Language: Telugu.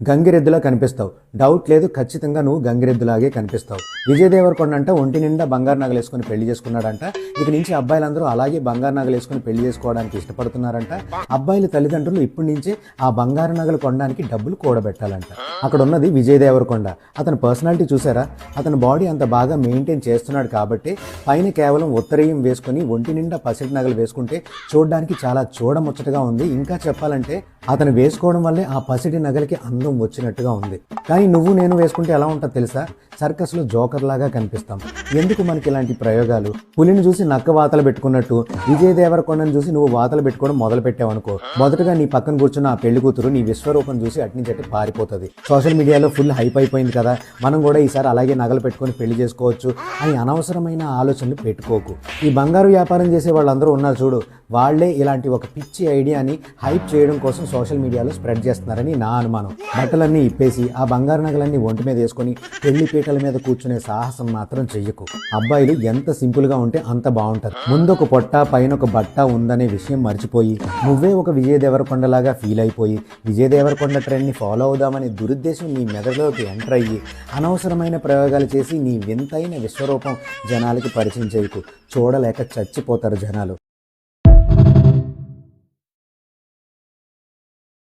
గంగిరెద్దులా కనిపిస్తావు. డౌట్ లేదు, ఖచ్చితంగా నువ్వు గంగిరెద్దులాగే కనిపిస్తావు. విజయ్ దేవరకొండ అంట ఒంటి నిండా బంగారు నగలు వేసుకుని పెళ్లి చేసుకున్నాడంట. ఇక నుంచి అబ్బాయిలందరూ అలాగే బంగారు నగలు వేసుకుని పెళ్లి చేసుకోవడానికి ఇష్టపడుతున్నారంట. అబ్బాయిల తల్లిదండ్రులు ఇప్పటి నుంచే ఆ బంగారు నగలు కొనడానికి డబ్బులు కూడబెట్టాలంట. అక్కడ ఉన్నది విజయ్ దేవరకొండ. అతని పర్సనాలిటీ చూసారా? అతని బాడీ అంత బాగా మెయింటైన్ చేస్తున్నాడు కాబట్టి పైన కేవలం ఉత్తరీయం వేసుకుని ఒంటి నిండా పసిటి నగలు వేసుకుంటే చూడడానికి చాలా చూడముచ్చటగా ఉంది. ఇంకా చెప్పాలంటే అతను వేసుకోవడం వల్లే ఆ పసిటి నగలకి అందం వచ్చినట్టుగా ఉంది. కానీ నువ్వు నేను వేసుకుంటే ఎలా ఉంటుందో తెలుసా? సర్కస్లో జోకర్ లాగా కనిపిస్తాం. ఎందుకు మనకి ఇలాంటి ప్రయోగాలు? పులిని చూసి నక్క వాతలు పెట్టుకున్నట్టు విజయ్ దేవరకొండను చూసి నువ్వు వాతలు పెట్టుకోవడం మొదలు పెట్టావనుకో, మొదటగా నీ పక్కన కూర్చున్న ఆ పెళ్లి కూతురు నీ విశ్వరూపం చూసి అట్నుంచి అట్టి పారిపోతుంది. సోషల్ మీడియాలో ఫుల్ హైప్ అయిపోయింది కదా, మనం కూడా ఈసారి అలాగే నగలు పెట్టుకొని పెళ్లి చేసుకోవచ్చు అని అనవసరమైన ఆలోచనలు పెట్టుకోకు. ఈ బంగారు వ్యాపారం చేసే వాళ్ళందరూ ఉన్నారు చూడు, వాళ్లే ఇలాంటి ఒక పిచ్చి ఐడియాని హైప్ చేయడం కోసం సోషల్ మీడియాలో స్ప్రెడ్ చేస్తున్నారని నా అనుమానం. బట్టలన్నీ ఇప్పేసి ఆ బంగారు నగలన్నీ ఒంటి మీద వేసుకొని పెళ్లి పీటల మీద కూర్చునే సాహసం మాత్రం చెయ్యకు. అబ్బాయిలు ఎంత సింపుల్ గా ఉంటే అంత బాగుంటారు. ముందొక పొట్ట పైన ఒక బట్ట ఉందనే విషయం మర్చిపోయి నువ్వే ఒక విజయ్ దేవరకొండలాగా ఫీల్ అయిపోయి విజయ్ దేవరకొండ ట్రెండ్ని ఫాలో అవుదామనే దురుద్దేశం నీ మెదడులోకి ఎంటర్ అయ్యి అనవసరమైన ప్రయోగాలు చేసి నీ వింతైన విశ్వరూపం జనాలకి పరిచయం చేయకు. చూడలేక చచ్చిపోతారు జనాలు.